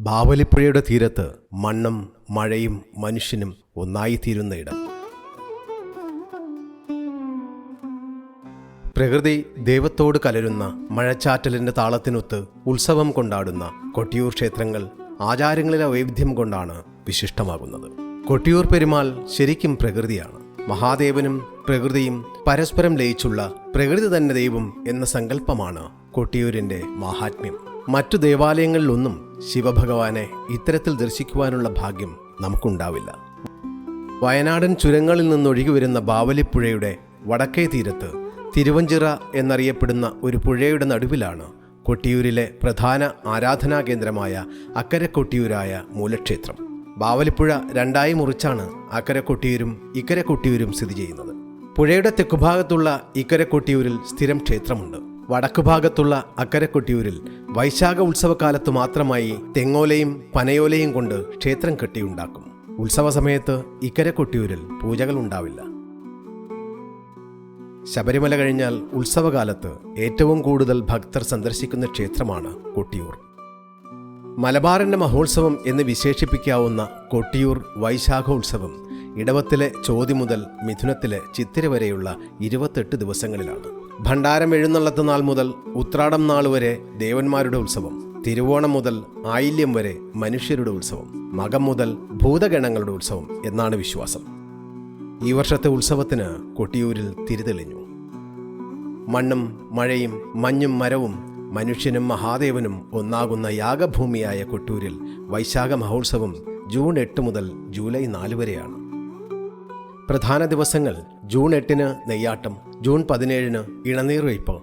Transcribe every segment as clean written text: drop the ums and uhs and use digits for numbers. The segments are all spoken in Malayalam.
ബാവലിപ്പുഴയുടെ തീരത്ത് മണ്ണും മഴയും മനുഷ്യനും ഒന്നായിത്തീരുന്ന ഇടം. പ്രകൃതി ദൈവത്തോട് കലരുന്ന മഴച്ചാറ്റലിൻ്റെ താളത്തിനൊത്ത് ഉത്സവം കൊണ്ടാടുന്ന കൊട്ടിയൂർ ക്ഷേത്രങ്ങൾ ആചാരങ്ങളിലെ വൈവിധ്യം കൊണ്ടാണ് വിശിഷ്ടമാകുന്നത്. കൊട്ടിയൂർ പെരുമാൾ ശരിക്കും പ്രകൃതിയാണ്. മഹാദേവനും പ്രകൃതിയും പരസ്പരം ലയിച്ചുള്ള പ്രകൃതി തന്നെ ദൈവം എന്ന സങ്കല്പമാണ് കൊട്ടിയൂരിൻ്റെ മാഹാത്മ്യം. മറ്റു ദേവാലയങ്ങളിലൊന്നും ശിവഭഗവാനെ ഇത്തരത്തിൽ ദർശിക്കുവാനുള്ള ഭാഗ്യം നമുക്കുണ്ടാവില്ല. വയനാടൻ ചുരങ്ങളിൽ നിന്നൊഴുകി വരുന്ന ബാവലിപ്പുഴയുടെ വടക്കേ തീരത്ത് തിരുവഞ്ചിറ എന്നറിയപ്പെടുന്ന ഒരു പുഴയുടെ നടുവിലാണ് കൊട്ടിയൂരിലെ പ്രധാന ആരാധനാ കേന്ദ്രമായ അക്കരെ കൊട്ടിയൂരായ മൂലക്ഷേത്രം. ബാവലിപ്പുഴ രണ്ടായി മുറിച്ചാണ് അക്കരെ കൊട്ടിയൂരും ഇക്കരെ കൊട്ടിയൂരും സ്ഥിതി ചെയ്യുന്നത്. പുഴയുടെ തെക്കുഭാഗത്തുള്ള ഇക്കരെ കൊട്ടിയൂരിൽ സ്ഥിരം ക്ഷേത്രമുണ്ട്. വടക്കു ഭാഗത്തുള്ള അക്കരെ കൊട്ടിയൂരിൽ വൈശാഖ ഉത്സവകാലത്ത് മാത്രമായി തെങ്ങോലയും പനയോലയും കൊണ്ട് ക്ഷേത്രം കെട്ടിയുണ്ടാക്കും. ഉത്സവ സമയത്ത് ഇക്കരെ കൊട്ടിയൂരിൽ പൂജകൾ ഉണ്ടാവില്ല. ശബരിമല കഴിഞ്ഞാൽ ഉത്സവകാലത്ത് ഏറ്റവും കൂടുതൽ ഭക്തർ സന്ദർശിക്കുന്ന ക്ഷേത്രമാണ് കൊട്ടിയൂർ. മലബാറിൻ്റെ മഹോത്സവം എന്ന് വിശേഷിപ്പിക്കാവുന്ന കൊട്ടിയൂർ വൈശാഖോത്സവം ഇടവത്തിലെ ചോതി മുതൽ മിഥുനത്തിലെ ചിത്തിര വരെയുള്ള 28 ദിവസങ്ങളിലാണ്. ഭണ്ഡാരം എഴുന്നള്ളത്ത് നാൾ മുതൽ ഉത്രാടം നാൾ വരെ ദേവന്മാരുടെ ഉത്സവം, തിരുവോണം മുതൽ ആയില്യം വരെ മനുഷ്യരുടെ ഉത്സവം, മകം മുതൽ ഭൂതഗണങ്ങളുടെ ഉത്സവം എന്നാണ് വിശ്വാസം. ഈ വർഷത്തെ ഉത്സവത്തിന് കൊട്ടിയൂരിൽ തിരിതെളിഞ്ഞു. മണ്ണും മഴയും മഞ്ഞും മരവും മനുഷ്യനും മഹാദേവനും ഒന്നാകുന്ന യാഗഭൂമിയായ കൊട്ടിയൂരിൽ വൈശാഖ മഹോത്സവം ജൂൺ 8 മുതൽ ജൂലൈ 4 വരെയാണ്. പ്രധാന ദിവസങ്ങൾ ജൂൺ 8 നെയ്യാട്ടം, ജൂൺ 17 ഇളനീർ വയ്പ്,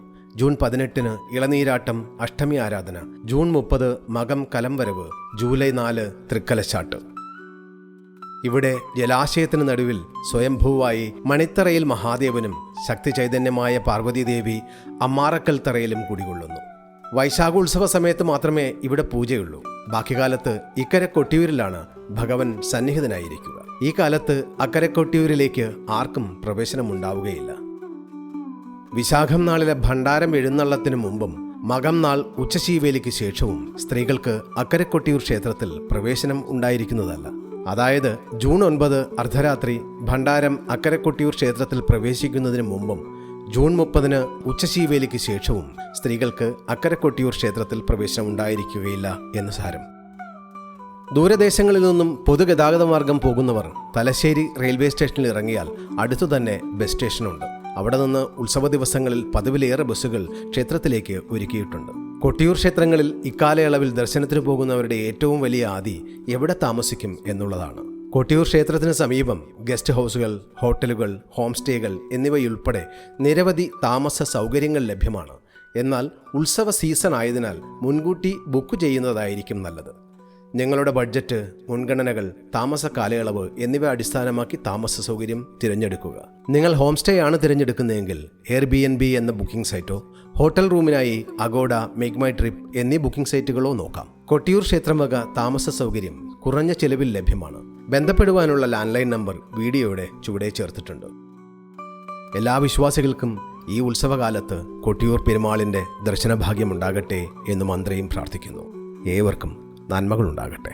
ജൂൺ 18 ഇളനീരാട്ടം അഷ്ടമി ആരാധന, ജൂൺ 30 മകം കലംവരവ്, ജൂലൈ 4 തൃക്കലശാട്ട്. ഇവിടെ ജലാശയത്തിന് നടുവിൽ സ്വയംഭൂവായി മണിത്തറയിൽ മഹാദേവനും ശക്തി ചൈതന്യമായ പാർവതീദേവി അമ്മാറക്കൽ തറയിലും കുടികൊള്ളുന്നു. വൈശാഖോത്സവ സമയത്ത് മാത്രമേ ഇവിടെ പൂജയുള്ളൂ. ബാക്കി കാലത്ത് ഇക്കരെ കൊട്ടിയൂരിലാണ് ഭഗവൻ സന്നിഹിതനായിരിക്കുക. ഈ കാലത്ത് അക്കരെ കൊട്ടിയൂരിലേക്ക് ആർക്കും പ്രവേശനമുണ്ടാവുകയില്ല. വിശാഖം നാളിലെ ഭണ്ഡാരം എഴുന്നള്ളത്തിനു മുമ്പും മകം നാൾ ഉച്ചശീവേലിക്ക് ശേഷവും സ്ത്രീകൾക്ക് അക്കരെ കൊട്ടിയൂർ ക്ഷേത്രത്തിൽ പ്രവേശനം ഉണ്ടായിരിക്കുന്നതല്ല. അതായത് ജൂൺ 9 അർദ്ധരാത്രി ഭണ്ഡാരം അക്കരെ കൊട്ടിയൂർ ക്ഷേത്രത്തിൽ പ്രവേശിക്കുന്നതിന് മുമ്പും ജൂൺ 30 ഉച്ചശീവേലിക്ക് ശേഷവും സ്ത്രീകൾക്ക് അക്കരെ കൊട്ടിയൂർ ക്ഷേത്രത്തിൽ പ്രവേശനം ഉണ്ടായിരിക്കുകയില്ല എന്ന് സാരം. ദൂരദേശങ്ങളിൽ നിന്നും പൊതുഗതാഗത മാർഗം പോകുന്നവർ തലശ്ശേരി റെയിൽവേ സ്റ്റേഷനിൽ ഇറങ്ങിയാൽ അടുത്തു തന്നെ ബസ് സ്റ്റേഷനുണ്ട്. അവിടെ നിന്ന് ഉത്സവ ദിവസങ്ങളിൽ പതിവിലേറെ ബസ്സുകൾ ക്ഷേത്രത്തിലേക്ക് ഒരുക്കിയിട്ടുണ്ട്. കൊട്ടിയൂർ ക്ഷേത്രങ്ങളിൽ ഇക്കാലയളവിൽ ദർശനത്തിന് പോകുന്നവരുടെ ഏറ്റവും വലിയ ആദി എവിടെ താമസിക്കും എന്നുള്ളതാണ്. കൊട്ടിയൂർ ക്ഷേത്രത്തിന് സമീപം ഗസ്റ്റ് ഹൗസുകൾ, ഹോട്ടലുകൾ, ഹോം സ്റ്റേകൾ എന്നിവയുൾപ്പെടെ നിരവധി താമസ സൗകര്യങ്ങൾ ലഭ്യമാണ്. എന്നാൽ ഉത്സവ സീസൺ ആയതിനാൽ മുൻകൂട്ടി ബുക്ക് ചെയ്യുന്നതായിരിക്കും നല്ലത്. നിങ്ങളുടെ ബഡ്ജറ്റ്, മുൻഗണനകൾ, താമസ കാലയളവ് എന്നിവ അടിസ്ഥാനമാക്കി താമസ സൗകര്യം തിരഞ്ഞെടുക്കുക. നിങ്ങൾ ഹോം സ്റ്റേ ആണ് തിരഞ്ഞെടുക്കുന്നതെങ്കിൽ Airbnb എന്ന ബുക്കിംഗ് സൈറ്റോ ഹോട്ടൽ റൂമിനായി അഗോഡ, മേക്ക് മൈ ട്രിപ്പ് എന്നീ ബുക്കിംഗ് സൈറ്റുകളോ നോക്കാം. കൊട്ടിയൂർ ക്ഷേത്രം വക താമസ സൗകര്യം കുറഞ്ഞ ചെലവിൽ ലഭ്യമാണ്. ബന്ധപ്പെടുവാനുള്ള ലാൻഡ്ലൈൻ നമ്പർ വീഡിയോയുടെ ചുവടെ ചേർത്തിട്ടുണ്ട്. എല്ലാ വിശ്വാസികൾക്കും ഈ ഉത്സവകാലത്ത് കൊട്ടിയൂർ പെരുമാളിൻ്റെ ദർശനഭാഗ്യമുണ്ടാകട്ടെ എന്ന് മന്ത്രിയും പ്രാർത്ഥിക്കുന്നു. ഏവർക്കും നന്മകളുണ്ടാകട്ടെ.